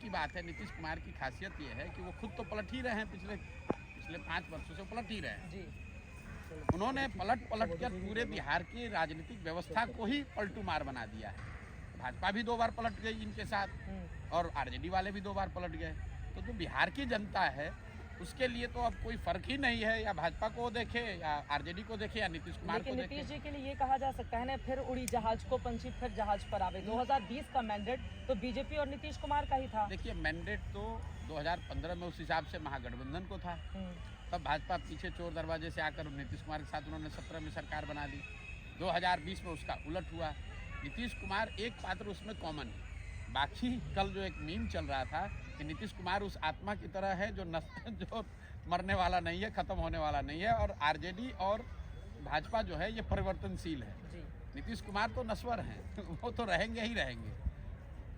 की बात है, नीतीश कुमार की खासियत ये है कि वो खुद तो पलट ही रहे हैं, पिछले 5 वर्षों से पलट ही रहे हैं जी। उन्होंने पलट कर पूरे बिहार की राजनीतिक व्यवस्था को ही पलटू मार बना दिया है। भाजपा भी 2 बार पलट गई इनके साथ और आरजेडी वाले भी 2 बार पलट गए। तो जो बिहार की जनता है उसके लिए तो अब कोई फर्क ही नहीं है, या भाजपा को देखे या आरजेडी को देखे या नीतीश कुमार को देखे। नीतीश जी के लिए ये कहा जा सकता है ना, फिर उड़ी जहाज को पंछी फिर जहाज पर आवे। 2020 का मैंडेट तो बीजेपी और नीतीश कुमार का ही था। देखिए, मैंडेट तो 2015 में उस हिसाब से महागठबंधन को था, तब भाजपा पीछे चोर दरवाजे से आकर नीतीश कुमार के साथ उन्होंने 17 में सरकार बना दी। 2020 में उसका उलट हुआ। नीतीश कुमार एक पात्र उसमें कॉमन है, बाकी कल जो एक मीम चल रहा था कि नीतीश कुमार उस आत्मा की तरह है जो मरने वाला नहीं है, खत्म होने वाला नहीं है, और आरजेडी और भाजपा जो है ये परिवर्तनशील है। नीतीश कुमार तो नश्वर हैं वो तो रहेंगे ही रहेंगे।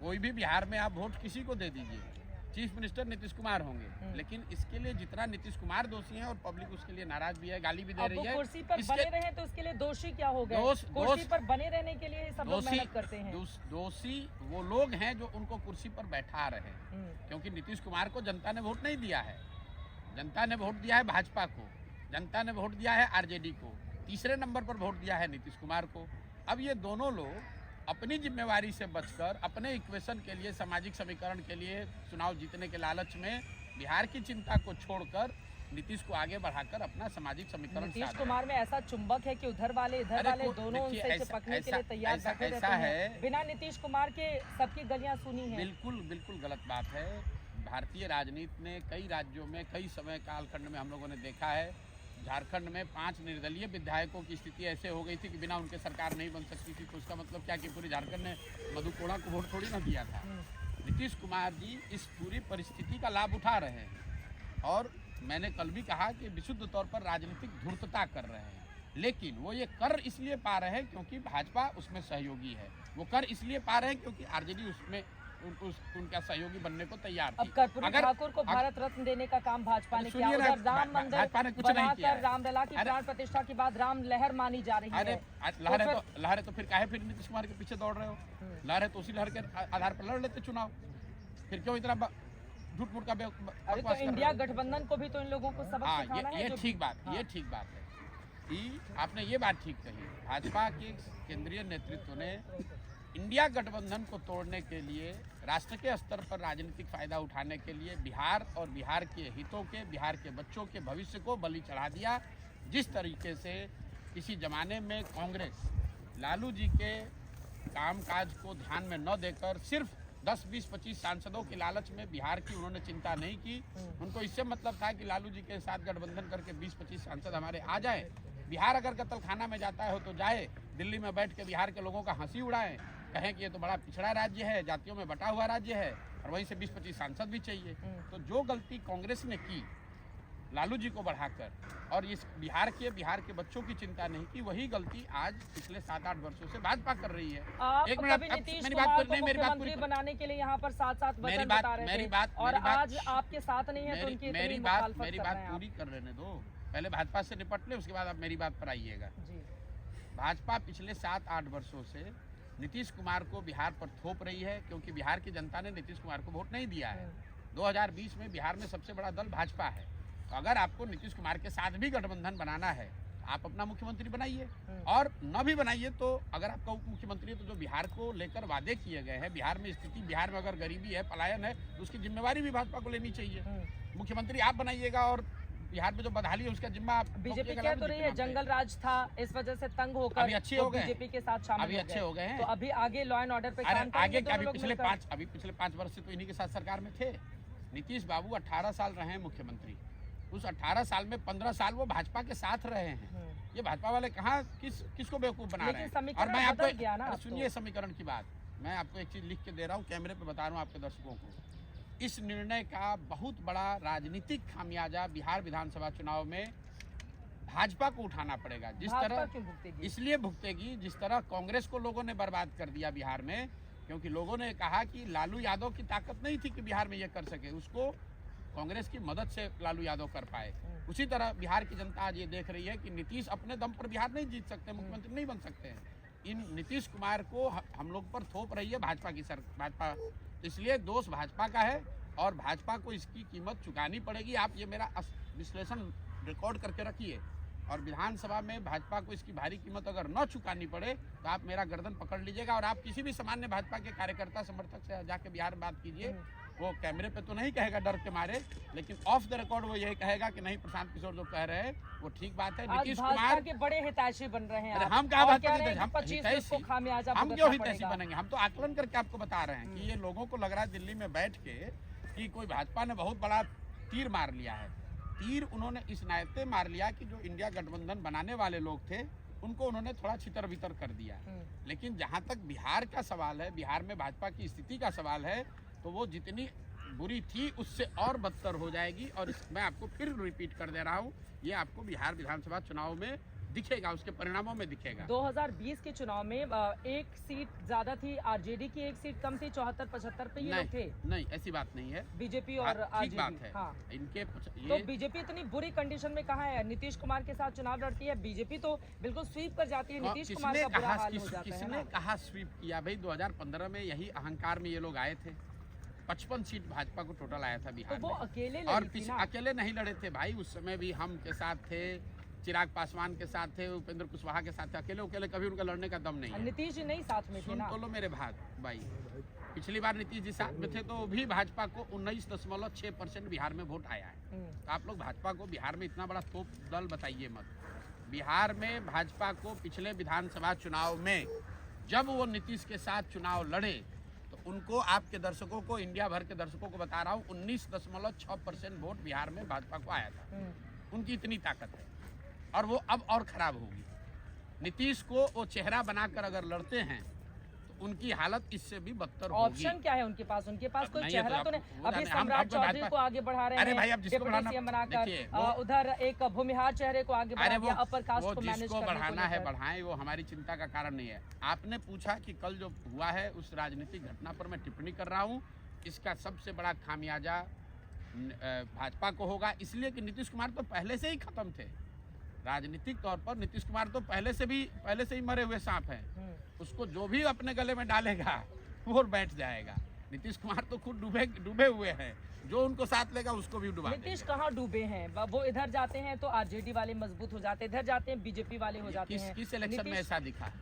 कोई भी बिहार में आप वोट किसी को दे दीजिए, चीफ मिनिस्टर नीतीश कुमार होंगे, लेकिन इसके लिए जितना नीतीश कुमार दोषी हैं और पब्लिक उसके लिए नाराज भी है, गाली भी दे रही है। कुर्सी पर बने रहे तो इसके लिए दोषी क्या हो गए? कुर्सी पर बने रहने के लिए सब लोग मेहनत करते हैं। दोषी वो लोग हैं जो उनको कुर्सी पर बैठा रहे हैं, क्योंकि नीतीश कुमार को जनता ने वोट नहीं दिया है। जनता ने वोट दिया है भाजपा को, जनता ने वोट दिया है आरजेडी को, तीसरे नंबर पर वोट दिया है नीतीश कुमार को। अब ये दोनों लोग अपनी जिम्मेवारी से बचकर अपने इक्वेशन के लिए, सामाजिक समीकरण के लिए, चुनाव जीतने के लालच में बिहार की चिंता को छोड़कर नीतीश को आगे बढ़ाकर अपना सामाजिक समीकरण। नीतीश कुमार में ऐसा चुंबक है कि उधर वाले इधर वाले दोनों उनसे चिपकने के लिए तैयार बैठे रहते हैं। बिना नीतीश कुमार के सबकी गलियां सुनी हैं। बिल्कुल गलत बात है। भारतीय राजनीति में कई राज्यों में कई समय कालखंड में हम लोगों ने देखा है, झारखंड में 5 निर्दलीय विधायकों की स्थिति ऐसे हो गई थी कि बिना उनके सरकार नहीं बन सकती थी। तो उसका मतलब क्या कि पूरी झारखंड ने मधु कोड़ा को वोट थोड़ी ना दिया था। नीतीश कुमार जी इस पूरी परिस्थिति का लाभ उठा रहे हैं, और मैंने कल भी कहा कि विशुद्ध तौर पर राजनीतिक धूर्तता कर रहे हैं, लेकिन वो ये कर इसलिए पा रहे हैं क्योंकि भाजपा उसमें सहयोगी है। वो कर इसलिए पा रहे हैं क्योंकि आरजेडी उसमें उनका सहयोगी बनने को तैयार थी। अब कर्पूरी ठाकुर को भारत रत्न देने का काम भाजपा ने किया। उधर राम मंदिर बनाकर रामलला की प्राण प्रतिष्ठा के बाद राम लहर मानी जा रही है। लहर तो फिर काहे फिर नीतीश कुमार के पीछे दौड़ रहे हो? लहर तो उसी लहर के आधार पर लड़ लेते चुनाव, फिर क्यों इतना झूठ मूठ का? अरे तो इंडिया गठबंधन को भी तो इन लोगों को सबक सिखाना है। ये ठीक बात है कि आपने ये बात ठीक कही। भाजपा के केंद्रीय नेतृत्व ने इंडिया गठबंधन को तोड़ने के लिए, राष्ट्र के स्तर पर राजनीतिक फायदा उठाने के लिए बिहार और बिहार के हितों के, बिहार के बच्चों के भविष्य को बलि चढ़ा दिया। जिस तरीके से किसी जमाने में कांग्रेस लालू जी के कामकाज को ध्यान में न देकर सिर्फ 10, 20, 25 सांसदों के लालच में बिहार की उन्होंने चिंता नहीं की। उनको इससे मतलब था कि लालू जी के साथ गठबंधन करके 20-25 सांसद हमारे आ जाएं, बिहार अगर कत्लखाना में जाता है तो जाए, दिल्ली में बैठ के बिहार के लोगों का हंसी उड़ाएं, कहें कि ये तो बड़ा पिछड़ा राज्य है, जातियों में बटा हुआ राज्य है, और वहीं से 20-25 सांसद भी चाहिए। तो जो गलती कांग्रेस ने की लालू जी को बढ़ाकर और इस बिहार के बच्चों की चिंता नहीं की, वही गलती आज पिछले 7-8 वर्षों से भाजपा कर रही है। एक मिनट, मेरी बात पूरी बनाने के लिए यहाँ पर साथ वचन बता रहे थे, और आज आपके साथ नहीं है तो उनकी मेरी बात पूरी कर लेने दो। पहले भाजपा से निपट ले, उसके बाद आप मेरी बात पर आइएगा। भाजपा पिछले 7-8 वर्षों से नीतीश कुमार को बिहार पर थोप रही है, क्योंकि बिहार की जनता ने नीतीश कुमार को वोट नहीं दिया है। 2020 में बिहार में सबसे बड़ा दल भाजपा है, तो अगर आपको नीतीश कुमार के साथ भी गठबंधन बनाना है, आप अपना मुख्यमंत्री बनाइए, और न भी बनाइए तो अगर आपका उप मुख्यमंत्री है तो जो बिहार को लेकर वादे किए गए हैं, बिहार में स्थिति, बिहार में अगर गरीबी है, पलायन है, तो उसकी जिम्मेवारी भी भाजपा को लेनी चाहिए। मुख्यमंत्री आप बनाइएगा, और बिहार में जो बदहाली है उसका जिम्मा आप। बीजेपी कह तो रही है जंगल राज था, इस वजह से तंग होकर अभी अच्छे हो गए, बीजेपी के साथ शामिल अभी अच्छे हो गए हैं। तो अभी आगे लॉ एंड ऑर्डर पे काम आगे क्या? अभी पिछले 5 वर्ष से तो इन्हीं के साथ सरकार में थे। नीतीश बाबू 18 साल रहे हैं मुख्यमंत्री, उस 18 साल में 15 साल वो भाजपा के साथ रहे हैं। ये भाजपा वाले कहाँ किसको बेवकूफ बना रहे हैं? और मैं आपको सुनिए समीकरण की बात, मैं आपको एक चीज लिख के दे रहा हूँ, कैमरे पे बता रहा हूँ आपके दर्शकों को। इस निर्णय का बहुत बड़ा राजनीतिक खामियाजा बिहार विधानसभा चुनाव में भाजपा को उठाना पड़ेगा। जिस तरह इसलिए भुगतेगी, जिस तरह कांग्रेस को लोगों ने बर्बाद कर दिया बिहार में, क्योंकि लोगों ने कहा कि लालू यादव की ताकत नहीं थी कि बिहार में ये कर सके, उसको कांग्रेस की मदद से लालू यादव कर पाए। उसी तरह बिहार की जनता आज ये देख रही है कि नीतीश अपने दम पर बिहार नहीं जीत सकते, मुख्यमंत्री नहीं बन सकते हैं। इन नीतीश कुमार को हम लोग पर थोप रही है भाजपा, इसलिए दोष भाजपा का है और भाजपा को इसकी कीमत चुकानी पड़ेगी। आप ये मेरा विश्लेषण रिकॉर्ड करके रखिए और विधानसभा में भाजपा को इसकी भारी कीमत अगर न चुकानी पड़े तो आप मेरा गर्दन पकड़ लीजिएगा और आप किसी भी सामान्य भाजपा के कार्यकर्ता समर्थक से जाके बिहार में बात कीजिए, वो कैमरे पे तो नहीं कहेगा डर के मारे, लेकिन ऑफ द रिकॉर्ड वो यही कहेगा कि नहीं प्रशांत किशोर जो कह रहे हैं वो ठीक बात है। नीतीश कुमार के बड़े हितैषी बन रहे हैं। हम कहा हम क्यों हितैषी बनेंगे? हम तो आकलन करके आपको बता रहे हैं कि ये लोगों को लग रहा है दिल्ली में बैठ के कि कोई भाजपा ने बहुत बड़ा तीर मार लिया है। तीर उन्होंने इस नाते मार लिया कि जो इंडिया गठबंधन बनाने वाले लोग थे उनको उन्होंने थोड़ा छितर बितर कर दिया। लेकिन जहां तक बिहार का सवाल है, बिहार में भाजपा की स्थिति का सवाल है, तो वो जितनी बुरी थी उससे और बदतर हो जाएगी। और मैं आपको फिर रिपीट कर दे रहा हूँ, ये आपको बिहार विधानसभा चुनाव में दिखेगा, उसके परिणामों में दिखेगा। 2020 के चुनाव में एक सीट ज्यादा थी, आरजेडी की एक सीट कम थी, 74-75 पे ये लोग थे। नहीं, ऐसी बात नहीं है। बीजेपी और आरजेडी बात है। हाँ। इनके तो बीजेपी इतनी बुरी कंडीशन में कहाँ है? नीतीश कुमार के साथ चुनाव लड़ती है, बीजेपी तो बिल्कुल स्वीप कर जाती है, नीतीश कुमार का बुरा हाल हो जाता है। किसने कहा स्वीप किया? भाई 2015 में यही अहंकार में ये लोग आए थे। 55 सीट भाजपा को टोटल आया था बिहार तो वो में। अकेले और अकेले नहीं लड़े थे भाई, उस समय भी हम के साथ थे, चिराग पासवान के साथ थे, उपेंद्र कुशवाहा के साथ थे। अकेले कभी उनका लड़ने का दम नहीं है। नीतीश जी नहीं साथ में थे ना। सुन लो मेरे भाई, पिछली बार नीतीश जी साथ में थे तो भी भाजपा को 19.6% बिहार में वोट आया है। तो आप लोग भाजपा को बिहार में इतना बड़ा तोप दल बताइए मत। बिहार में भाजपा को पिछले विधानसभा चुनाव में जब वो नीतीश के साथ चुनाव लड़े तो उनको, आपके दर्शकों को, इंडिया भर के दर्शकों को बता रहा हूँ, 19.6% वोट बिहार में भाजपा को आया था। उनकी इतनी ताकत है और वो अब और खराब होगी। नीतीश को वो चेहरा बनाकर अगर लड़ते हैं तो उनकी हालत इससे भी बदतर होगी। ऑप्शन क्या है उनके पास? उनके पास कोई चेहरा तो नहीं। अभी सम्राट चौधरी को आगे बढ़ा रहे हैं, अरे भाई, अब जिसको बनाकर उधर एक भूमिहार चेहरे को आगे बढ़ा दिया, अपर कास्ट को मैनेज करने को बढ़ाना है बढ़ाएं, वो हमारी चिंता का कारण नहीं है। आपने पूछा कि कल जो हुआ है उस राजनीतिक घटना पर मैं टिप्पणी कर रहा हूँ, इसका सबसे बड़ा खामियाजा भाजपा को होगा, इसलिए कि नीतीश कुमार तो पहले से ही खत्म थे राजनीतिक तौर पर। नीतीश कुमार तो पहले से ही मरे हुए सांप हैं। उसको जो भी अपने गले में डालेगा वो बैठ जाएगा। नीतीश कुमार तो खुद डूबे हुए हैं, जो उनको साथ लेगा उसको भी डुबा देगा। नीतीश कहाँ डूबे हैं? वो इधर जाते हैं तो आरजेडी वाले मजबूत हो जाते हैं, इधर जाते हैं बीजेपी वाले हो जाते हैं। किस इलेक्शन में ऐसा दिखा?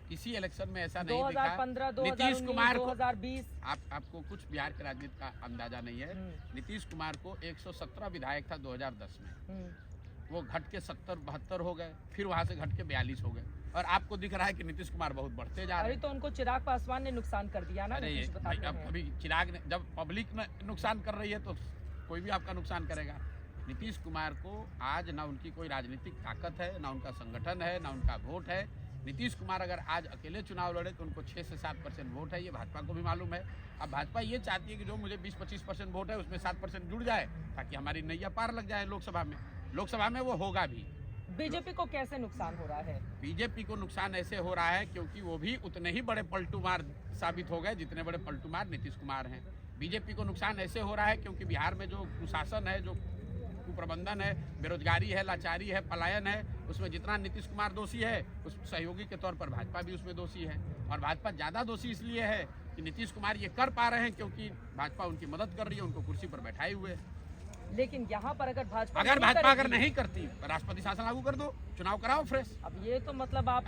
किसी इलेक्शन में ऐसा नहीं दिखा। 2015, नीतीश कुमार को 2020 आपको कुछ बिहार के राजनीति का अंदाजा नहीं है। नीतीश कुमार को 117 विधायक था 2010 में, वो घट के 70-72 हो गए, फिर वहां से घट के 42 हो गए। और आपको दिख रहा है कि नीतीश कुमार बहुत बढ़ते जा रहे हैं। तो उनको चिराग पासवान ने नुकसान कर दिया ना। अभी चिराग ने, जब पब्लिक ने नुकसान कर रही है तो कोई भी आपका नुकसान करेगा। नीतीश कुमार को आज ना उनकी कोई राजनीतिक ताकत है, ना उनका संगठन है, ना उनका वोट है। नीतीश कुमार अगर आज अकेले चुनाव लड़े तो उनको 6 से 7% वोट है, ये भाजपा को भी मालूम है। अब भाजपा ये चाहती है कि जो मुझे 20-25% वोट है उसमें 7% जुड़ जाए ताकि हमारी नैया पार लग जाए लोकसभा में वो होगा भी। बीजेपी को कैसे नुकसान हो रहा है? बीजेपी को नुकसान ऐसे हो रहा है क्योंकि वो भी उतने ही बड़े पलटूमार साबित हो गए जितने बड़े पलटूमार नीतीश कुमार हैं। बीजेपी को नुकसान ऐसे हो रहा है क्योंकि बिहार में जो कुशासन है, जो कुप्रबंधन है, बेरोजगारी है, लाचारी है, पलायन है, उसमें जितना नीतीश कुमार दोषी है उस सहयोगी के तौर पर भाजपा भी उसमें दोषी है। और भाजपा ज़्यादा दोषी इसलिए है कि नीतीश कुमार ये कर पा रहे हैं क्योंकि भाजपा उनकी मदद कर रही है, उनको कुर्सी पर बैठाए हुए। लेकिन यहाँ पर अगर भाजपा अगर नहीं करती तो राष्ट्रपति शासन लागू कर दो, चुनाव कराओ फ्रेश। अब ये तो मतलब आप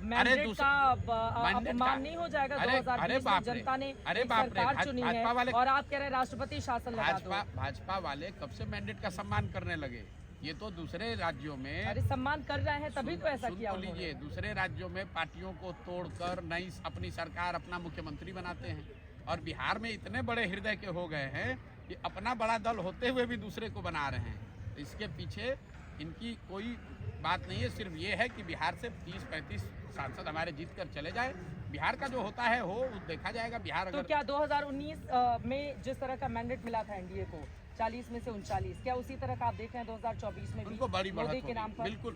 मैंडेट का अपमान नहीं हो जाएगा? 2020 में जनता ने सरकार चुनी है और आप कह रहे हैं राष्ट्रपति शासन लगा दो। भाजपा वाले कब से मैंडेट का सम्मान करने लगे? ये तो दूसरे राज्यों में अरे सम्मान कर रहे हैं तभी तो ऐसा किया। लीजिए, दूसरे राज्यों में पार्टियों को तोड़कर नई अपनी सरकार, अपना मुख्यमंत्री बनाते हैं और बिहार में इतने बड़े हृदय के हो गए हैं कि अपना बड़ा दल होते हुए भी दूसरे को बना रहे हैं। तो इसके पीछे इनकी कोई बात नहीं है, सिर्फ ये है कि बिहार से 30-35 सांसद हमारे जीत कर चले जाए। बिहार का जो होता है वो देखा जाएगा। बिहार तो क्या 2019 में जिस तरह का मैंडेट मिला था एनडीए को 40 में से 39, क्या उसी तरह का आप देख रहे हैं 2024 में? उनको बड़ी मोदी के नाम पर, बिल्कुल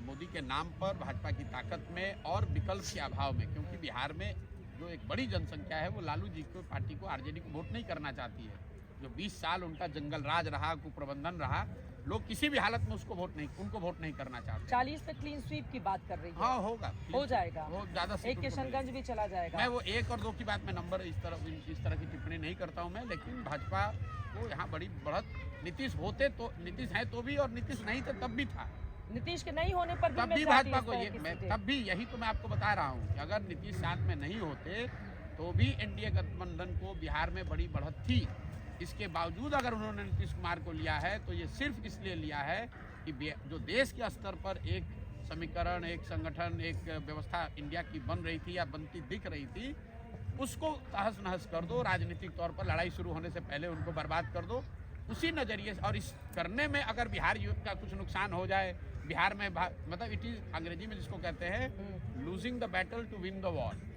मोदी के नाम पर, भाजपा की ताकत में और विकल्प के अभाव में, क्योंकि बिहार में जो एक बड़ी जनसंख्या है वो लालू जी को, पार्टी को, आरजेडी को वोट नहीं करना चाहती है। जो 20 साल उनका जंगल राज रहा, कुप्रबंधन रहा, लोग किसी भी हालत में उनको वोट नहीं करना चाहते। 40 पे क्लीन स्वीप की बात कर रही है। हाँ होगा, हो जाएगा, वो ज्यादा एक किशनगंज भी चला जाएगा। मैं वो 1 और 2 की बात में नंबर इस तरह की टिप्पणी नहीं करता हूँ मैं, लेकिन भाजपा को यहाँ बड़ी बढ़त, नीतीश होते तो, नीतीश है तो भी, और नीतीश नहीं थे तब भी था। नीतीश के नहीं होने पर तब भी भाजपा को तब भी यही तो मैं आपको बता रहा हूँ कि अगर नीतीश साथ में नहीं होते तो भी एनडीए गठबंधन को बिहार में बड़ी बढ़त थी। इसके बावजूद अगर उन्होंने नीतीश कुमार को लिया है तो ये सिर्फ इसलिए लिया है कि जो देश के स्तर पर एक समीकरण, एक संगठन, एक व्यवस्था इंडिया की बन रही थी या बनती दिख रही थी, उसको तहस नहस कर दो, राजनीतिक तौर पर लड़ाई शुरू होने से पहले उनको बर्बाद कर दो, उसी नज़रिए से। और इस करने में अगर बिहार यूथ का कुछ नुकसान हो जाए, बिहार में मतलब इट इज अंग्रेजी में जिसको कहते हैं losing the battle to win the war.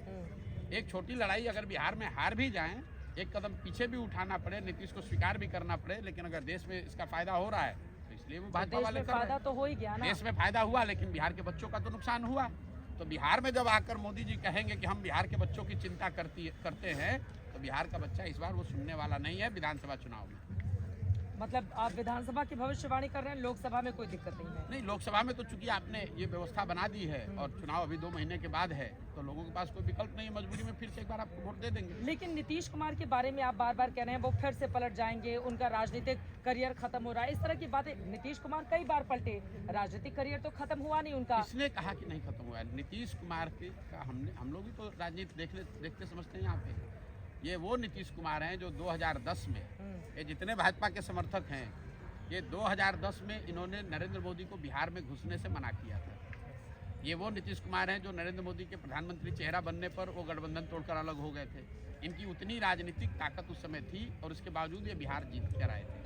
एक छोटी लड़ाई अगर बिहार में हार भी जाएं, एक कदम पीछे भी उठाना पड़े, नीतीश को स्वीकार भी करना पड़े, लेकिन अगर देश में इसका फायदा हो रहा है तो इसलिए वो भाजपा वाले कर रहे हैं। फायदा तो हो ही गया ना, देश में फायदा हुआ, लेकिन बिहार के बच्चों का तो नुकसान हुआ। तो बिहार में जब आकर मोदी जी कहेंगे कि हम बिहार के बच्चों की चिंता करते हैं, तो बिहार का बच्चा इस बार वो सुनने वाला नहीं है विधानसभा चुनाव में। मतलब आप विधानसभा की भविष्यवाणी कर रहे हैं, लोकसभा में कोई दिक्कत नहीं है? नहीं, लोकसभा में तो चूंकि आपने ये व्यवस्था बना दी है और चुनाव अभी 2 महीने के बाद है, तो लोगों के पास कोई विकल्प नहीं है, मजबूरी में फिर से एक बार आपको वोट दे देंगे। लेकिन नीतीश कुमार के बारे में आप बार बार कह रहे हैं वो फिर से पलट जाएंगे, उनका राजनीतिक करियर खत्म हो रहा है, इस तरह की बातें। नीतीश कुमार कई बार पलटे, राजनीतिक करियर तो खत्म हुआ नहीं उनका। इसने कहा कि नहीं खत्म हुआ है नीतीश कुमार का। हम लोग भी तो राजनीति देखते समझते हैं यहाँ पे। ये वो नीतीश कुमार हैं जो 2010 में, ये जितने भाजपा के समर्थक हैं, ये 2010 में इन्होंने नरेंद्र मोदी को बिहार में घुसने से मना किया था। ये वो नीतीश कुमार हैं जो नरेंद्र मोदी के प्रधानमंत्री चेहरा बनने पर वो गठबंधन तोड़कर अलग हो गए थे। इनकी उतनी राजनीतिक ताकत उस समय थी और उसके बावजूद ये बिहार जीत कर आए थे।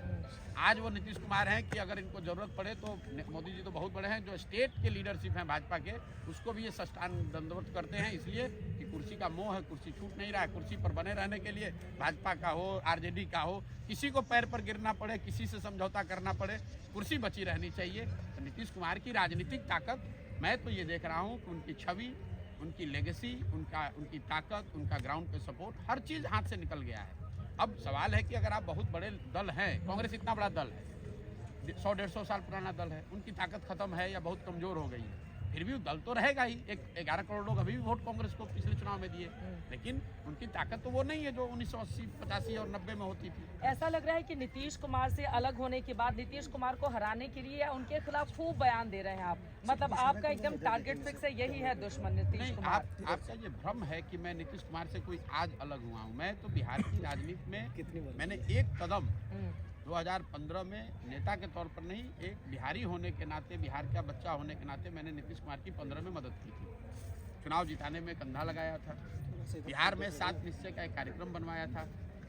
आज वो नीतीश कुमार हैं कि अगर इनको जरूरत पड़े तो मोदी जी तो बहुत बड़े हैं, जो स्टेट के लीडरशिप हैं भाजपा के, उसको भी ये सष्टांग दंडवत करते हैं, इसलिए कि कुर्सी का मोह है, कुर्सी छूट नहीं रहा है। कुर्सी पर बने रहने के लिए भाजपा का हो, आरजेडी का हो, किसी को पैर पर गिरना पड़े, किसी से समझौता करना पड़े, कुर्सी बची रहनी चाहिए। तो नीतीश कुमार की राजनीतिक ताकत, मैं तो ये देख रहा हूँ कि उनकी छवि, उनकी लेगेसी, उनकी ताकत, उनका ग्राउंड पे सपोर्ट, हर चीज़ हाथ से निकल गया है। अब सवाल है कि अगर आप बहुत बड़े दल हैं, कांग्रेस इतना बड़ा दल है, 100-150 साल पुराना दल है, उनकी ताकत खत्म है या बहुत कमज़ोर हो गई है, फिर भी दल तो रहेगा ही। 11 करोड़ लोग अभी भी वोट कांग्रेस को पिछले चुनाव में दिए, लेकिन उनकी ताकत तो वो नहीं है जो 1980, 85 और 90 में होती थी। ऐसा लग रहा है कि नीतीश कुमार से अलग होने के बाद नीतीश कुमार को हराने के लिए उनके खिलाफ खूब बयान दे रहे हैं आप, मतलब आपका एकदम टारगेट फिक्स है, यही है दुश्मन नीतीश कुमार। आपका ये भ्रम है कि मैं नीतीश कुमार से कोई आज अलग हुआ हूँ। मैं तो बिहार की राजनीति में मैंने एक कदम 2015 में नेता के तौर पर नहीं, एक बिहारी होने के नाते, बिहार का बच्चा होने के नाते मैंने नीतीश कुमार की 15 में मदद की थी। चुनाव जिताने में कंधा लगाया था, बिहार में 7 निश्चय का एक कार्यक्रम बनवाया था,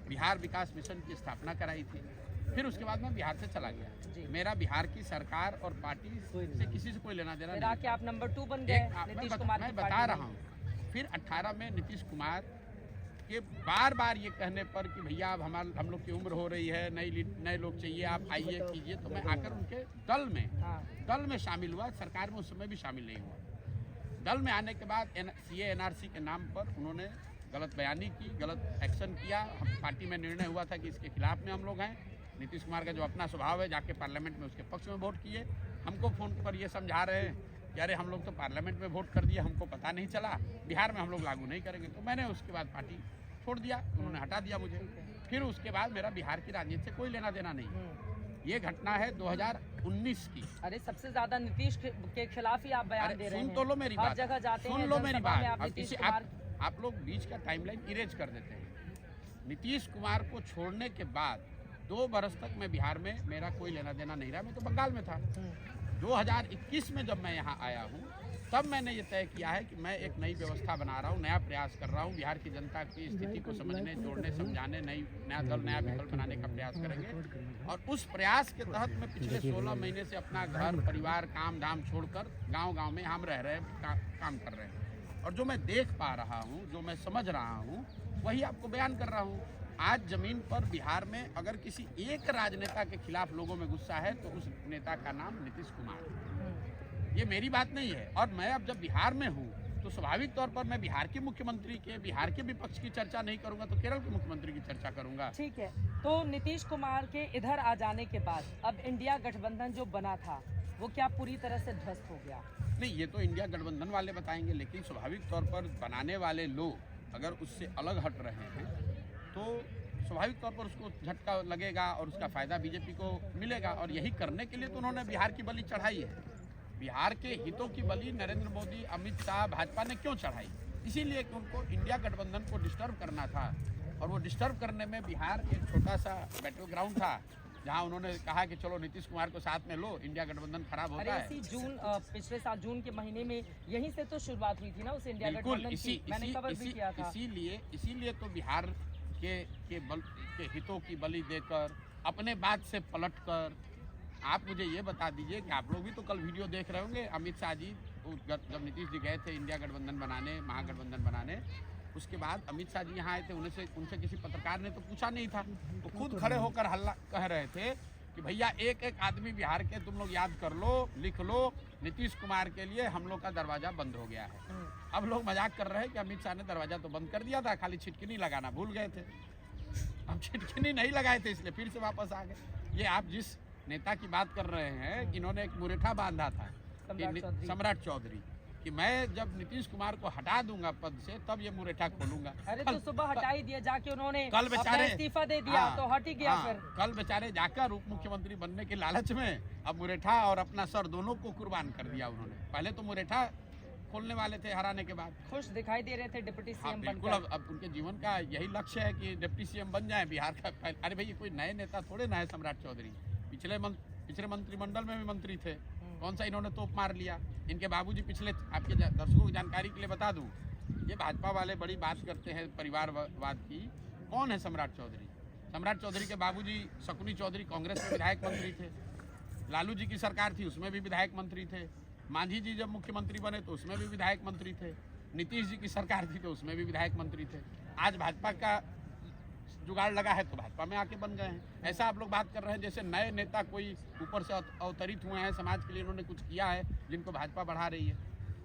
बिहार विकास मिशन की स्थापना कराई थी। फिर उसके बाद मैं बिहार से चला गया। मेरा बिहार की सरकार और पार्टी से किसी से कोई लेना देना नहीं। आप नंबर 2 बन गए नीतीश कुमार। मैं बता रहा हूँ, फिर 18 में नीतीश कुमार के बार बार ये कहने पर कि भैया अब हम लोग की उम्र हो रही है, नए लोग चाहिए, आप आइए कीजिए, तो मैं आकर उनके दल में शामिल हुआ। सरकार में उस समय भी शामिल नहीं हुआ। दल में आने के बाद CA NRC के नाम पर उन्होंने गलत बयानी की, गलत एक्शन किया। पार्टी में निर्णय हुआ था कि इसके खिलाफ में हम लोग हैं। नीतीश कुमार का जो अपना स्वभाव है, जाके पार्लियामेंट में उसके पक्ष में वोट किए। हमको फ़ोन पर ये समझा रहे हैं कि अरे हम लोग तो पार्लियामेंट में वोट कर दिए, हमको पता नहीं चला, बिहार में हम लोग लागू नहीं करेंगे। तो मैंने उसके बाद पार्टी छोड़ दिया, उन्होंने हटा दिया मुझे। फिर उसके बाद मेरा बिहार की राजनीति से कोई लेना देना नहीं। ये घटना है 2019 की। अरे सबसे ज्यादा नीतीश के खिलाफ ही आप बयान दे रहे हैं। सुन तो लो मेरी बात, जगह जाते सुन लो मेरी बात। आप लोग बीच का टाइमलाइन इरेज कर देते हैं। नीतीश कुमार को छोड़ने के बाद 2 बरस तक मैं बिहार में, मेरा कोई लेना देना नहीं रहा। मैं तो बंगाल में था। 2021 में जब मैं यहाँ आया हूँ, तब मैंने ये तय किया है कि मैं एक नई व्यवस्था बना रहा हूँ, नया प्रयास कर रहा हूँ। बिहार की जनता की स्थिति को समझने, जोड़ने, समझाने, नया दल, नया विकल्प बनाने का प्रयास करेंगे। और उस प्रयास के तहत मैं पिछले 16 महीने से अपना घर परिवार काम धाम छोड़कर गाँव में हम रह रहे हैं, काम कर रहे हैं। और जो मैं देख पा रहा हूँ, जो मैं समझ रहा हूँ, वही आपको बयान कर रहा हूँ। आज जमीन पर बिहार में अगर किसी एक राजनेता के खिलाफ लोगों में गुस्सा है तो उस नेता का नाम नीतीश कुमार है। ये मेरी बात नहीं है। और मैं अब जब बिहार में हूँ तो स्वाभाविक तौर पर मैं बिहार के मुख्यमंत्री के, बिहार के विपक्ष की चर्चा नहीं करूंगा तो केरल के मुख्यमंत्री की चर्चा करूंगा। ठीक है। तो नीतीश कुमार के इधर आ जाने के बाद अब इंडिया गठबंधन जो बना था वो क्या पूरी तरह से ध्वस्त हो गया? नहीं, ये तो इंडिया गठबंधन वाले बताएंगे, लेकिन स्वाभाविक तौर पर बनाने वाले लोग अगर उससे अलग हट रहे हैं तो स्वाभाविक तौर पर उसको झटका लगेगा और उसका फायदा बीजेपी को मिलेगा। और यही करने के लिए तो उन्होंने बिहार की बलि चढ़ाई है। बिहार के हितों की बलि नरेंद्र मोदी, अमित शाह, भाजपा ने क्यों चढ़ाई? इसीलिए कि उनको इंडिया गठबंधन को डिस्टर्ब करना था। और वो डिस्टर्ब करने में बिहार एक छोटा सा बैटल ग्राउंड था जहां उन्होंने कहा कि चलो नीतीश कुमार को साथ में लो, इंडिया गठबंधन खराब होता है। पिछले साल जून के महीने में यहीं से तो शुरुआत हुई थी ना उस इंडिया गठबंधन की, मैंने कवर भी किया था। इसीलिए तो बिहार के हितों की बलि देकर, अपने बात से पलटकर, आप मुझे ये बता दीजिए कि आप लोग भी तो कल वीडियो देख रहे होंगे, अमित शाह जी जब नीतीश जी गए थे इंडिया गठबंधन बनाने, महागठबंधन बनाने, उसके बाद अमित शाह जी यहाँ आए थे, उनसे किसी पत्रकार ने तो पूछा नहीं था, तो खुद खड़े होकर हल्ला कह रहे थे कि भैया एक एक आदमी बिहार के तुम लोग याद कर लो, लिख लो, नीतीश कुमार के लिए हम लोग का दरवाजा बंद हो गया है। अब लोग मजाक कर रहे हैं कि अमित शाह ने दरवाजा तो बंद कर दिया था, खाली छिटकिनी लगाना भूल गए थे। अब छिटकिनी नहीं लगाए थे इसलिए फिर से वापस आ गए। ये आप जिस नेता की बात कर रहे हैं, इन्होंने एक मुरेठा बांधा था सम्राट चौधरी कि मैं जब नीतीश कुमार को हटा दूंगा पद से तब ये मुरेठा खोलूंगा। अरे तो सुबह हटा ही दिया जाके उन्होंने, कल बेचारे इस्तीफा दे दिया तो हट ही गया। फिर कल बेचारे जाकर उप मुख्यमंत्री बनने के लालच में अब मुरेठा और अपना सर दोनों को कुर्बान कर दिया उन्होंने। पहले तो मुरेठा खोलने वाले थे हराने के बाद। खुश दिखाई दे रहे थे डिप्टी सीएम बिल्कुल। अब उनके जीवन का यही लक्ष्य है कि डिप्टी सीएम बन जाए बिहार का। अरे भाई कोई नए नेता थोड़े ना है सम्राट चौधरी, पिछले मंत्रिमंडल में भी मंत्री थे, कौन सा इन्होंने तोप मार लिया। इनके बाबूजी पिछले, आपके दर्शकों की जानकारी के लिए बता दूं, ये भाजपा वाले बड़ी बात करते हैं परिवारवाद की। कौन है सम्राट चौधरी? सम्राट चौधरी के बाबूजी शकुनी चौधरी कांग्रेस में विधायक मंत्री थे, लालू जी की सरकार थी उसमें भी विधायक मंत्री थे, मांझी जी जब मुख्यमंत्री बने तो उसमें भी विधायक मंत्री थे, नीतीश जी की सरकार थी तो उसमें भी विधायक मंत्री थे। आज भाजपा का जुगाड़ लगा है तो भाजपा में आके बन गए हैं। ऐसा आप लोग बात कर रहे हैं जैसे नए नेता कोई ऊपर से अवतरित हुए हैं, समाज के लिए इन्होंने कुछ किया है जिनको भाजपा बढ़ा रही है।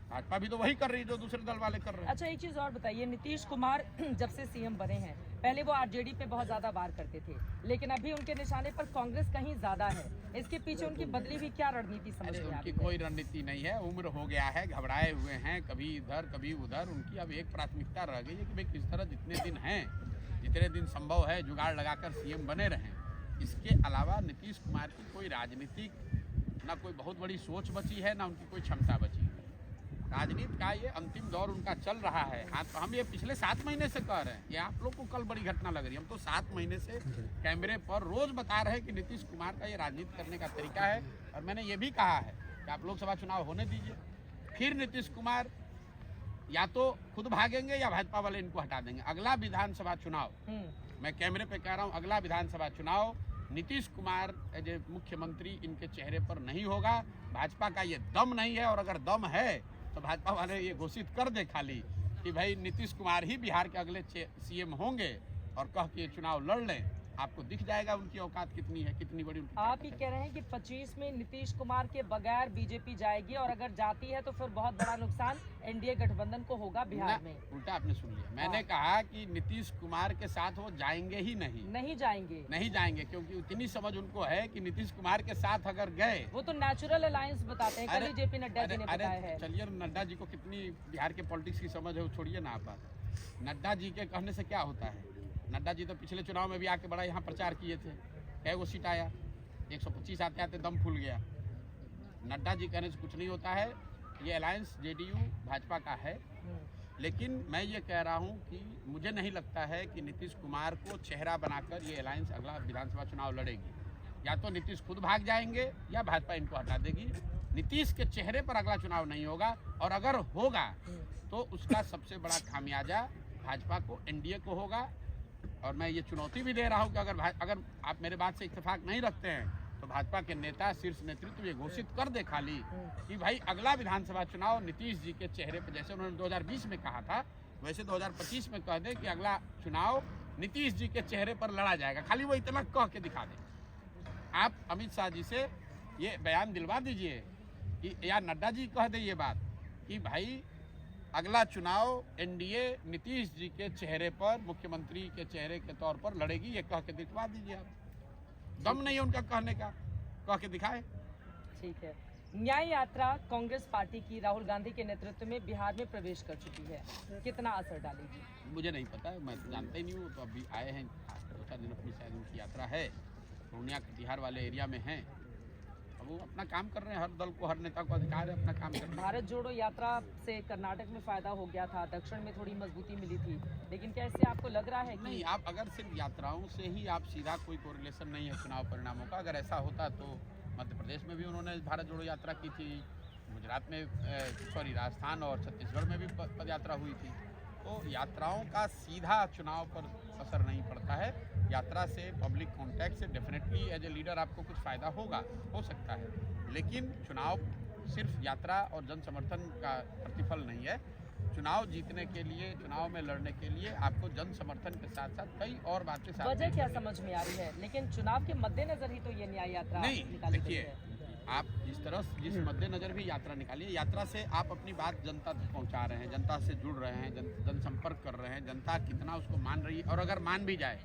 भाजपा भी तो वही कर रही है जो दूसरे दल वाले कर रहे हैं। अच्छा, एक चीज और बताइए, नीतीश कुमार जब से सीएम बने हैं, पहले वो आरजेडी पे बहुत ज्यादा वार करते थे, लेकिन अभी उनके निशाने पर कांग्रेस कहीं ज्यादा है। इसके पीछे उनकी बदली हुई क्या रणनीति समझ में उनकी कोई रणनीति नहीं है, उम्र हो गया है, घबराए हुए हैं, कभी इधर कभी उधर। उनकी अब एक प्राथमिकता रह गई है कि भाई किस तरह जितने दिन संभव है जुगाड़ लगाकर सीएम बने रहें। इसके अलावा नीतीश कुमार की कोई राजनीतिक ना कोई बहुत बड़ी सोच बची है, ना उनकी कोई क्षमता बची है। राजनीति का ये अंतिम दौर उनका चल रहा है। हाँ, तो हम ये पिछले 7 महीने से कह रहे हैं, ये आप लोग को कल बड़ी घटना लग रही है। हम तो 7 महीने से कैमरे पर रोज बता रहे हैं कि नीतीश कुमार का ये राजनीति करने का तरीका है। और मैंने ये भी कहा है कि आप लोकसभा चुनाव होने दीजिए, फिर नीतीश कुमार या तो खुद भागेंगे या भाजपा वाले इनको हटा देंगे। अगला विधानसभा चुनाव, मैं कैमरे पे कह रहा हूँ, अगला विधानसभा चुनाव नीतीश कुमार एज ए मुख्यमंत्री इनके चेहरे पर नहीं होगा। भाजपा का ये दम नहीं है, और अगर दम है तो भाजपा वाले ये घोषित कर दे खाली कि भाई नीतीश कुमार ही बिहार के अगले सीएम होंगे और कह के चुनाव लड़ लें। आपको दिख जाएगा उनकी औकात कितनी है, कितनी बड़ी उनकी। आप ही कह रहे हैं कि 25 में नीतीश कुमार के बगैर बीजेपी जाएगी, और अगर जाती है तो फिर बहुत बड़ा नुकसान एनडीए गठबंधन को होगा बिहार में। उल्टा आपने सुन लिया, मैंने कहा कि नीतीश कुमार के साथ वो जाएंगे ही नहीं जाएंगे, क्योंकि उतनी समझ उनको है कि नीतीश कुमार के साथ अगर गए, वो तो नेचुरल अलायंस बताते हैं, कल ही जेपी नड्डा जी ने बताया है। चलिए, नड्डा जी को कितनी बिहार के पॉलिटिक्स की समझ है वो छोड़िए ना आप बात। नड्डा जी के कहने से क्या होता है? नड्डा जी तो पिछले चुनाव में भी आके बड़ा यहाँ प्रचार किए थे, कई वो सीट आया, 125 आते आते दम फूल गया। नड्डा जी कहने से कुछ नहीं होता है। ये अलायंस जेडीयू भाजपा का है, लेकिन मैं ये कह रहा हूँ कि मुझे नहीं लगता है कि नीतीश कुमार को चेहरा बनाकर ये अलायंस अगला विधानसभा चुनाव लड़ेगी। या तो नीतीश खुद भाग जाएंगे या भाजपा इनको हटा देगी। नीतीश के चेहरे पर अगला चुनाव नहीं होगा, और अगर होगा तो उसका सबसे बड़ा खामियाजा भाजपा को, एनडीए को होगा। और मैं ये चुनौती भी दे रहा हूँ कि अगर आप मेरे बात से इत्तेफाक नहीं रखते हैं तो भाजपा के नेता, शीर्ष नेतृत्व ये घोषित कर दे खाली कि भाई अगला विधानसभा चुनाव नीतीश जी के चेहरे पर, जैसे उन्होंने 2020 में कहा था वैसे 2025 में कह दे कि अगला चुनाव नीतीश जी के चेहरे पर लड़ा जाएगा। खाली वो इतना कह के दिखा दे। आप अमित शाह जी से ये बयान दिलवा दीजिए कि, या नड्डा जी कह दे ये बात कि भाई अगला चुनाव एनडीए नीतीश जी के चेहरे पर, मुख्यमंत्री के चेहरे के तौर पर लड़ेगी, ये कह के दिखवा दीजिए आप। दम नहीं है उनका कहने का, कह के दिखाए। ठीक है। न्याय यात्रा कांग्रेस पार्टी की राहुल गांधी के नेतृत्व में बिहार में प्रवेश कर चुकी है, कितना असर डालेगी? मुझे नहीं पता, मैं तो जानता ही नहीं हूँ। तो अभी आए हैं, 2-4 दिन अपनी शायद उनकी यात्रा है, पूर्णिया कटिहार वाले एरिया में हैं। अब वो अपना काम कर रहे हैं, हर दल को, हर नेता को अधिकार है अपना काम करने का। भारत जोड़ो यात्रा से कर्नाटक में फायदा हो गया था, दक्षिण में थोड़ी मजबूती मिली थी, लेकिन क्या इससे आपको लग रहा है कि नहीं, आप अगर सिर्फ यात्राओं से ही आप सीधा कोई कोरिलेशन नहीं है चुनाव परिणामों का, अगर ऐसा होता तो मध्य प्रदेश में भी उन्होंने भारत जोड़ो यात्रा की थी, गुजरात में राजस्थान और छत्तीसगढ़ में भी पद यात्रा हुई थी। तो यात्राओं का सीधा चुनाव पर असर नहीं पड़ता है। यात्रा से, पब्लिक कॉन्टैक्ट से डेफिनेटली एज ए लीडर आपको कुछ फ़ायदा हो सकता है, लेकिन चुनाव सिर्फ यात्रा और जन समर्थन का प्रतिफल नहीं है। चुनाव जीतने के लिए, चुनाव में लड़ने के लिए आपको जन समर्थन के साथ साथ कई और बातें साथ वजह क्या समझ में आ रही है? लेकिन चुनाव के मद्देनजर ही तो ये न्याय यात्रा नहीं, निकाली गई देखिए, है। आप जिस मद्देनजर भी यात्रा निकालिए, यात्रा से आप अपनी बात जनता तक पहुंचा रहे हैं, जनता से जुड़ रहे हैं, जनसंपर्क कर रहे हैं, जनता कितना उसको मान रही है, और अगर मान भी जाए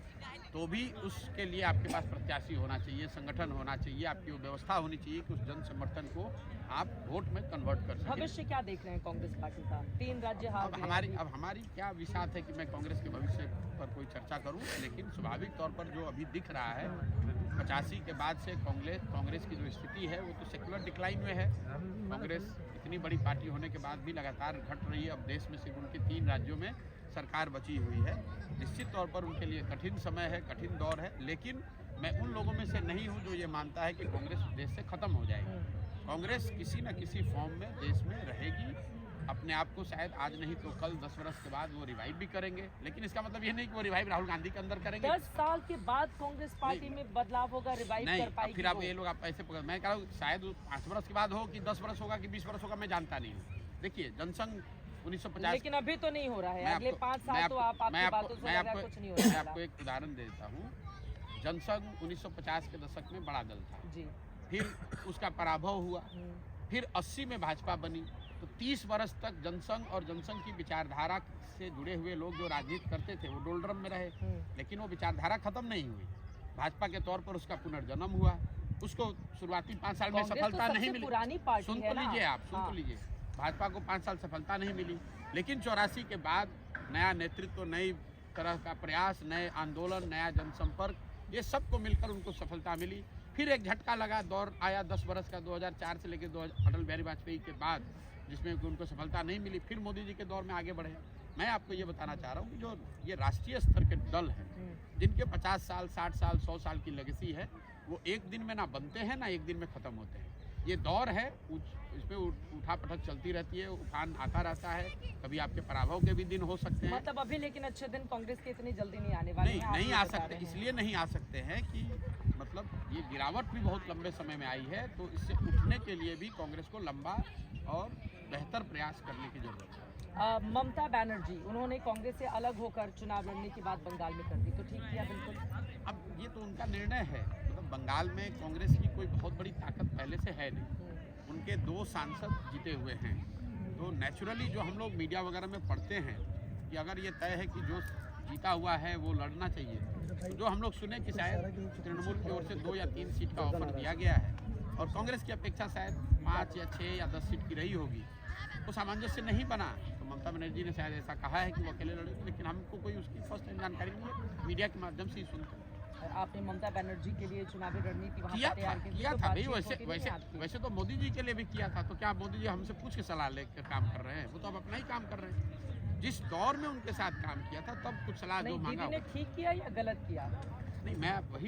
तो भी उसके लिए आपके पास प्रत्याशी होना चाहिए, संगठन होना चाहिए, आपकी वो व्यवस्था होनी चाहिए कि उस जन समर्थन को आप वोट में कन्वर्ट कर सकें। भविष्य क्या देख रहे हैं कांग्रेस पार्टी का? 3 राज्य हार गए। अब हमारी क्या विषाद है कि मैं कांग्रेस के भविष्य पर कोई चर्चा करूं, लेकिन स्वाभाविक तौर पर जो अभी दिख रहा है, 85 के बाद से कांग्रेस की जो स्थिति है वो तो सेकुलर डिक्लाइन में है। कांग्रेस इतनी बड़ी पार्टी होने के बाद भी लगातार घट रही है। अब देश में सिर्फ उनके 3 राज्यों में सरकार बची हुई है। निश्चित तौर पर उनके लिए कठिन समय है, कठिन दौर है, लेकिन मैं उन लोगों में से नहीं हूं जो ये मानता है कि कांग्रेस देश से खत्म हो जाएगी। कांग्रेस किसी न किसी फॉर्म में देश में रहेगी। अपने आप को शायद आज नहीं तो कल, 10 वर्ष के बाद वो रिवाइव भी करेंगे, लेकिन इसका मतलब ये नहीं कि वो रिवाइव राहुल गांधी के अंदर करेंगे। 10 साल के बाद कांग्रेस पार्टी में बदलाव होगा, रिवाइव कर पाएगी। फिर आप ये लोग आप ऐसे पकड़, मैं कह रहा हूँ शायद 5 वर्ष के बाद हो कि 10 वर्ष होगा कि 20 वर्ष होगा, मैं जानता नहीं हूँ। देखिए, जनसंघ 1950, लेकिन अभी तो नहीं हो रहा है। अगले 5 साल तो आपकी बातों से लग रहा है कुछ नहीं हो रहा है। मैं आपको एक उदाहरण देता हूँ। जनसंघ 1950 के दशक में बड़ा दल था जी, फिर उसका पराभव हुआ, फिर 80 में भाजपा बनी, तो 30 वर्ष तक जनसंघ और जनसंघ की विचारधारा से जुड़े हुए लोग जो राजनीति करते थे वो डोलड्रम में रहे, लेकिन वो विचारधारा खत्म नहीं हुई। भाजपा के तौर पर उसका पुनर्जन्म हुआ, उसको शुरुआती 5 साल में सफलता नहीं मिली। पुरानी पार्टी सुन तो लीजिए, आप सुन तो लीजिए, भाजपा को 5 साल सफलता नहीं मिली, लेकिन 84 के बाद नया नेतृत्व, नई तरह का प्रयास, नए आंदोलन, नया जनसंपर्क, ये सबको मिलकर उनको सफलता मिली। फिर एक झटका लगा, दौर आया 10 वर्ष का, 2004 से लेकर अटल बिहारी वाजपेयी के बाद, जिसमें उनको सफलता नहीं मिली। फिर मोदी जी के दौर में आगे बढ़े। मैं आपको ये बताना चाह रहा हूँ कि जो ये राष्ट्रीय स्तर के दल हैं, जिनके 50 साल, 60 साल, 100 साल की लेगेसी है, वो एक दिन में ना बनते हैं ना एक दिन में ख़त्म होते हैं। ये दौर है, इसमें उठा पटक चलती रहती है, उफान आता रहता है, कभी आपके पराभव के भी दिन हो सकते हैं। मतलब अभी लेकिन अच्छे दिन कांग्रेस के इतनी जल्दी नहीं आने वाले हैं। नहीं आ सकते, इसलिए नहीं आ सकते हैं कि मतलब ये गिरावट भी बहुत लंबे समय में आई है, तो इससे उठने के लिए भी कांग्रेस को लंबा और बेहतर प्रयास करने की जरूरत है। ममता बनर्जी, उन्होंने कांग्रेस से अलग होकर चुनाव लड़ने की बात बंगाल में कर दी, तो ठीक किया बिल्कुल। अब ये तो उनका निर्णय है, मतलब बंगाल में कांग्रेस की कोई बहुत बड़ी ताकत पहले से है नहीं। उनके 2 सांसद जीते हुए हैं, तो नेचुरली जो हम लोग मीडिया वगैरह में पढ़ते हैं कि अगर ये तय है कि जो जीता हुआ है वो लड़ना चाहिए, जो हम लोग सुने कि शायद तृणमूल की ओर से 2 या 3 सीट का ऑफर दिया गया है और कांग्रेस की अपेक्षा शायद 5 या 6 या 10 सीट की रही होगी, तो सामंजस्य नहीं बना। तो ममता बनर्जी ने शायद ऐसा कहा है कि वो अकेले लड़ेंगे, लेकिन हमको कोई उसकी फर्स्ट हैंड जानकारी नहीं है, मीडिया के माध्यम से ही सुनते हैं। आपने ममता बनर्जी के लिए चुनावी रणनीति वहाँ किया पर तैयार था भाई, वैसे तो मोदी जी के लिए भी किया था। तो क्या मोदी जी हमसे पूछ के सलाह लेकर काम कर रहे हैं? वो तो अब अपना ही काम कर रहे हैं। जिस दौर में उनके साथ काम किया था तब कुछ सलाह जो मांगा, दीदी ने ठीक किया या गलत किया? नहीं,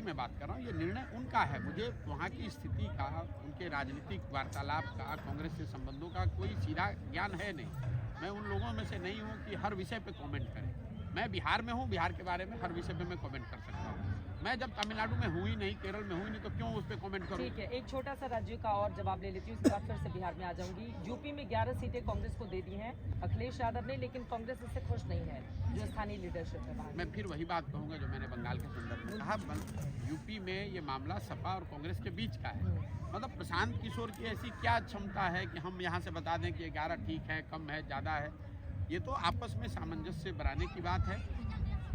मैं बात कर रहा हूँ, ये निर्णय उनका है। मुझे वहाँ की स्थिति का, उनके राजनीतिक वार्तालाप का, कांग्रेस से संबंधों का कोई सीधा ज्ञान है नहीं। मैं उन लोगों में से नहीं हूँ कि हर विषय पे कमेंट करें। मैं बिहार में हूँ, बिहार के बारे में हर विषय पे मैं कमेंट कर सकता हूँ। मैं जब तमिलनाडु में हुई नहीं, केरल में हुई नहीं, तो क्यों उस पर कमेंट करूँ? ठीक है, एक छोटा सा राज्य का और जवाब ले लेती हूँ, उसके बाद फिर से बिहार में आ जाऊंगी। यूपी में 11 सीटें कांग्रेस को दे दी हैं अखिलेश यादव ने, लेकिन कांग्रेस इससे खुश नहीं है, जो स्थानीय लीडरशिप है। मैं फिर वही बात कहूँगा जो मैंने बंगाल के संदर्भ में कहा। यूपी में ये मामला सपा और कांग्रेस के बीच का है। मतलब प्रशांत किशोर की ऐसी क्या क्षमता है कि हम यहाँ से बता दें कि 11 ठीक है, कम है, ज़्यादा है? ये तो आपस में सामंजस्य बनाने की बात है।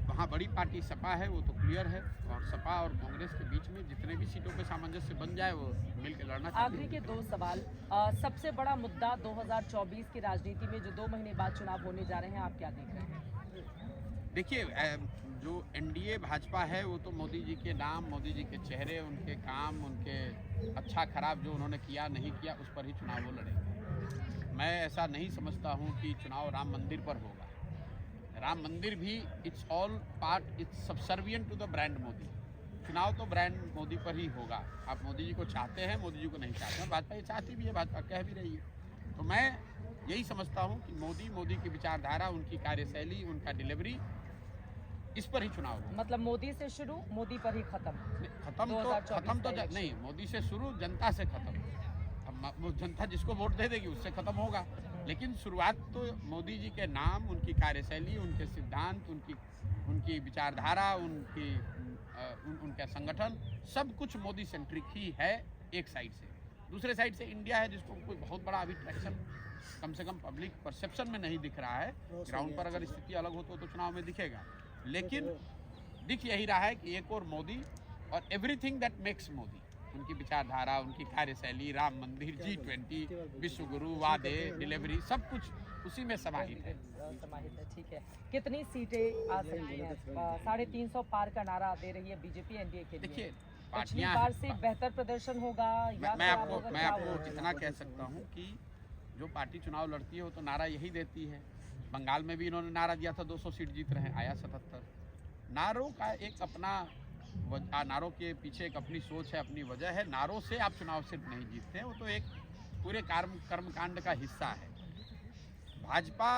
वहाँ बड़ी पार्टी सपा है, वो तो क्लियर है, और सपा और कांग्रेस के बीच में जितने भी सीटों पे सामंजस्य बन जाए वो मिल के लड़ना चाहिए। आखिरी के 2 सवाल। सबसे बड़ा मुद्दा 2024 की राजनीति में जो 2 महीने बाद चुनाव होने जा रहे हैं, आप क्या देख रहे हैं? देखिए, जो एनडीए भाजपा है वो तो मोदी जी के नाम, मोदी जी के चेहरे, उनके काम, उनके अच्छा खराब जो उन्होंने किया नहीं किया उस पर ही चुनाव वो लड़ेंगे। मैं ऐसा नहीं समझता हूँ कि चुनाव राम मंदिर पर होगा। राम मंदिर भी it's all part, it's subservient to the brand Modi. चुनाव तो ब्रांड मोदी पर ही होगा। आप मोदी जी को चाहते हैं, मोदी जी को नहीं चाहते हैं। भाजपा ये चाहती भी है, भाजपा कह भी रही है। तो मैं यही समझता हूँ कि मोदी की विचारधारा, उनकी कार्यशैली, उनका डिलीवरी, इस पर ही चुनाव होगा। मतलब मोदी से शुरू, मोदी पर ही खत्म। खत्म तो 2024 का इलेक्शन। नहीं, मोदी से शुरू, जनता से खत्म। अब वो जनता जिसको वोट दे देगी उससे खत्म होगा, लेकिन शुरुआत तो मोदी जी के नाम, उनकी कार्यशैली, उनके सिद्धांत, उनकी विचारधारा, उनका संगठन, सब कुछ मोदी सेंट्रिक ही है एक साइड से। दूसरे साइड से इंडिया है जिसको कोई बहुत बड़ा अभी ट्रैक्शन कम से कम पब्लिक परसेप्शन में नहीं दिख रहा है। ग्राउंड पर अगर स्थिति अलग हो तो चुनाव में दिखेगा, लेकिन दिख यही रहा है कि एक और मोदी, और एवरीथिंग दैट मेक्स मोदी, उनकी विचारधारा, उनकी कार्यशैली, राम मंदिर, G20, विश्व गुरु, वादे, डिलीवरी, सब कुछ उसी में समाहित है। समाहित है, ठीक है। कितनी सीटें आ सकती हैं? 350 पार का नारा दे रही है बीजेपी एनडीए के लिए। देखिए, पिछली पार्टियां, बार से बेहतर प्रदर्शन होगा या मैं खराब होगा, क्या आपको होगा? इतना कह सकता हूँ कि जो पार्टी चुनाव लड़ती है वो तो नारा यही देती है। बंगाल में भी इन्होंने नारा दिया था 200 सीट जीत रहे हैं, आया 77। नारों का एक अपना नारों के पीछे एक अपनी सोच है, अपनी वजह है। नारों से आप चुनाव सिर्फ नहीं जीतते हैं, वो तो एक पूरे कर्मकांड का हिस्सा है। भाजपा